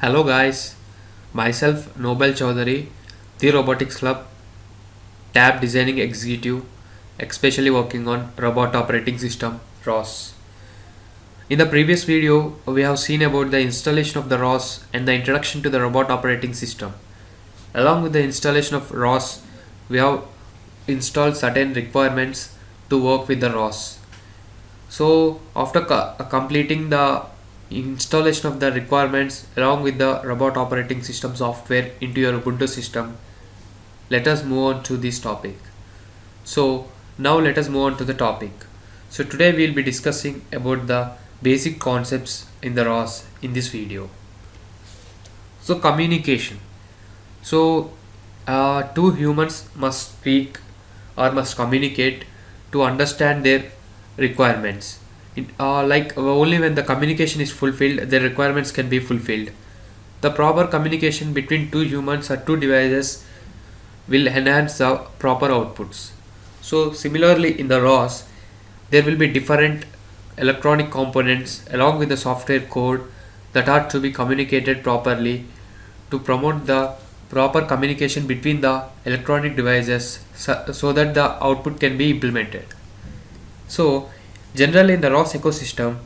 Hello guys, myself Nobel Chaudhary, the Robotics Club, Tab Designing Executive, especially working on Robot Operating System ROS. In the previous video, we have seen about the installation of the ROS and the introduction to the Robot Operating System. Along with the installation of ROS, we have installed certain requirements to work with the ROS. So after completing the installation of the requirements along with the robot operating system software into your Ubuntu system, let us move on to this topic. So now let us move on to the topic. So today we will be discussing about the basic concepts in the ROS in this video. So communication. So two humans must speak or must communicate to understand their requirements. Only when the communication is fulfilled, the requirements can be fulfilled. The proper communication between two humans or two devices will enhance the proper outputs. So similarly in the ROS, there will be different electronic components along with the software code that are to be communicated properly to promote the proper communication between the electronic devices so that the output can be implemented. So generally in the ROS ecosystem,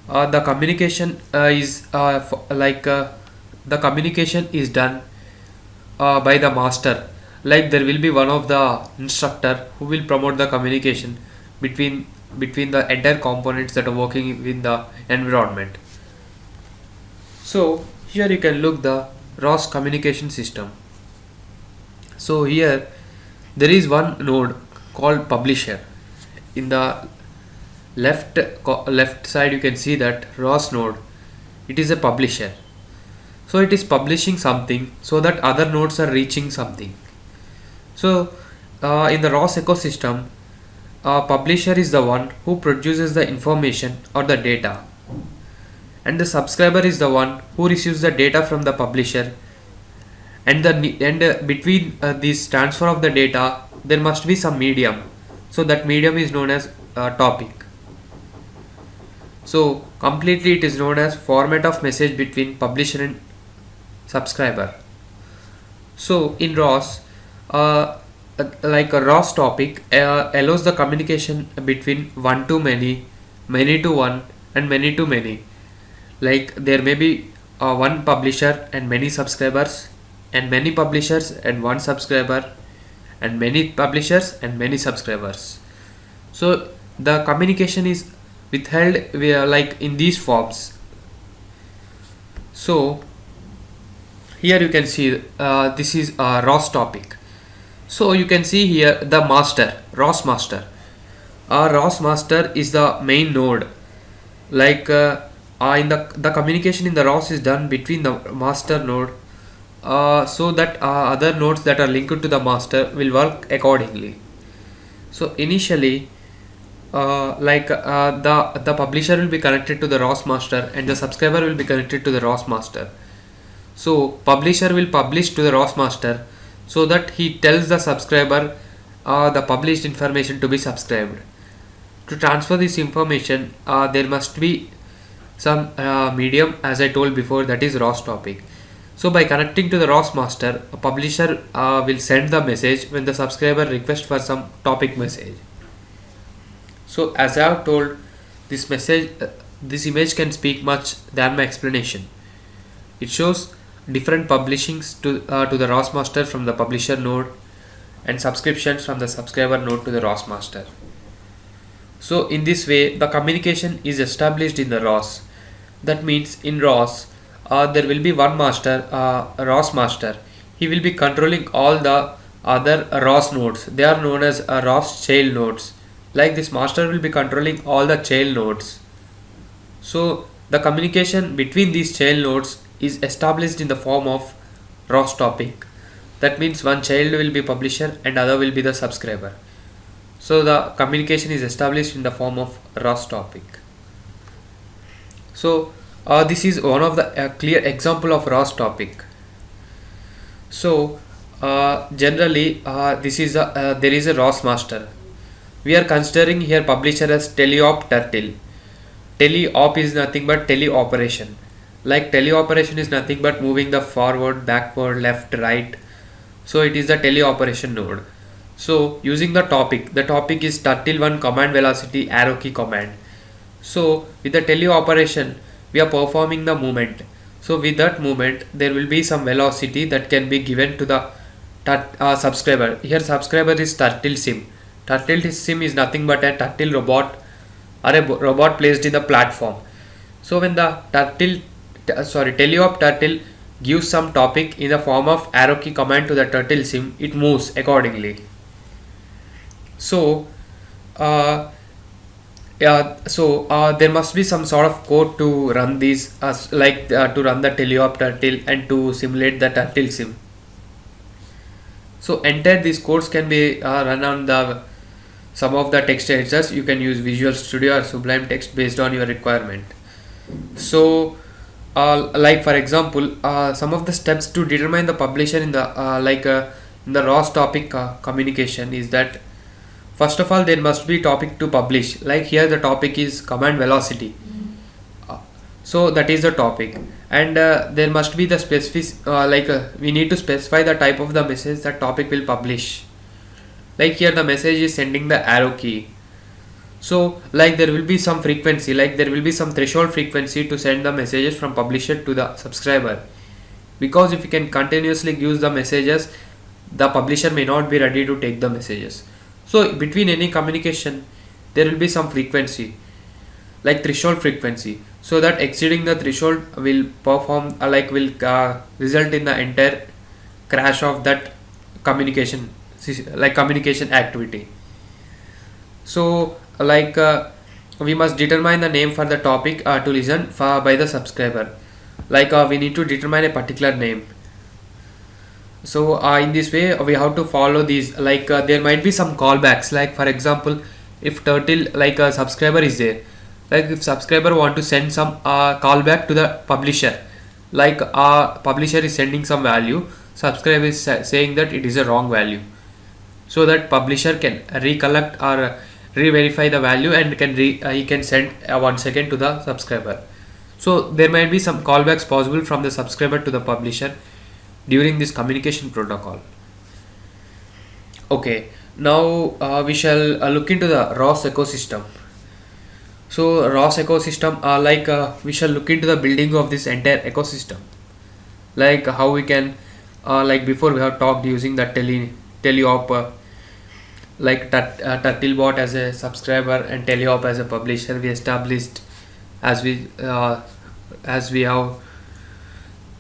the communication the communication is done by the master. Like there will be one of the instructor who will promote the communication between the entire components that are working in the environment. So here you can look the ROS communication system. So here there is one node called publisher. In the left side you can see that ROS node, it is a publisher. So it is publishing something so that other nodes are reaching something. So in the ROS ecosystem, publisher is the one who produces the information or the data, and the subscriber is the one who receives the data from the publisher, and between this transfer of the data there must be some medium. So that medium is known as topic. So completely it is known as format of message between publisher and subscriber. So in ROS, like a ROS topic allows the communication between one to many, many to one, and many to many. Like there may be one publisher and many subscribers, and many publishers and one subscriber, and many publishers and many subscribers. So the communication is withheld like in these forms. So here you can see this is a ROS topic. So you can see here the master, ROS master. ROS master is the main node. Like in the communication in the ROS is done between the master node, so that other nodes that are linked to the master will work accordingly. So initially, the publisher will be connected to the ROS master and the subscriber will be connected to the ROS master. So publisher will publish to the ROS master so that he tells the subscriber the published information to be subscribed. To transfer this information, there must be some medium, as I told before, that is ROS topic. So by connecting to the ROS master, a publisher will send the message when the subscriber requests for some topic message. So as I have told, this message, this image can speak much than my explanation. It shows different publishings to the ROS master from the publisher node, and subscriptions from the subscriber node to the ROS master. So in this way the communication is established in the ROS. That means in ROS there will be one master, ROS master. He will be controlling all the other ROS nodes. They are known as ROS child nodes. Like this master will be controlling all the child nodes. So the communication between these child nodes is established in the form of ROS topic. That means one child will be publisher and other will be the subscriber. So the communication is established in the form of ROS topic. So this is one of the clear example of ROS topic. So generally this is there is a ROS master. We are considering here publisher as teleop turtle. Teleop is nothing but teleoperation. Like teleoperation is nothing but moving the forward, backward, left, right. So it is the teleoperation node. So using the topic is turtle1 command velocity arrow key command. So with the teleoperation, we are performing the movement. So with that movement, there will be some velocity that can be given to the subscriber. Here subscriber is turtle sim. Turtle sim is nothing but a turtle robot or a robot placed in the platform. So when the teleop turtle gives some topic in the form of arrow key command to the turtle sim, it moves accordingly. So there must be some sort of code to run these, to run the teleop turtle and to simulate the turtle sim. So entire these codes can be run on the some of the text editors. You can use Visual Studio or Sublime Text based on your requirement. So like for example, some of the steps to determine the publisher in the ROS topic communication is that first of all there must be topic to publish. Like here the topic is command velocity. So that is the topic, and there must be the specific we need to specify the type of the message that topic will publish. Like here the message is sending the arrow key. So like there will be some frequency, like there will be some threshold frequency to send the messages from publisher to the subscriber, because if you can continuously use the messages, the publisher may not be ready to take the messages. So between any communication there will be some frequency, like threshold frequency, so that exceeding the threshold will perform will result in the entire crash of that communication, communication activity. So we must determine the name for the topic to listen by the subscriber. We need to determine a particular name. So in this way we have to follow these. There might be some callbacks, like for example, if turtle a subscriber is there, like if subscriber want to send some callback to the publisher, publisher is sending some value, subscriber is saying that it is a wrong value, so that publisher can recollect or re-verify the value and he can send once again to the subscriber. So there might be some callbacks possible from the subscriber to the publisher during this communication protocol. Okay, now we shall look into the ROS ecosystem. So ROS ecosystem, we shall look into the building of this entire ecosystem, like how we can before we have talked using the teleop Turtlebot as a subscriber and teleop as a publisher. We established, as we have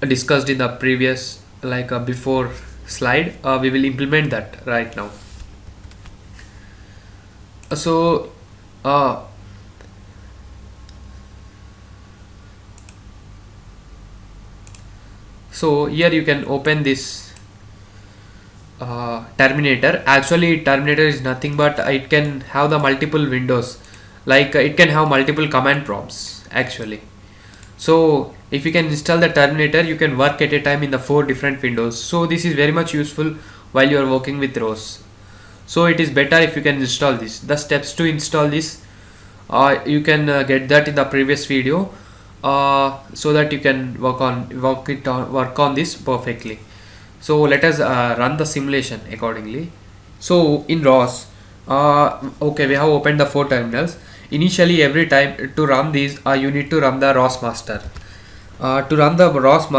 discussed in the previous before slide. We will implement that right now. So here you can open this Terminator. Actually Terminator is nothing but it can have the multiple windows, it can have multiple command prompts actually. So if you can install the Terminator, you can work at a time in the 4 different windows. So this is very much useful while you are working with ROS. So it is better if you can install this. The steps to install this, you can get that in the previous video, so that you can work on this perfectly. So let us run the simulation accordingly. So in ROS, okay, we have opened the 4 terminals. Initially every time to run these, you need to run the ROS master. To run the ROS master,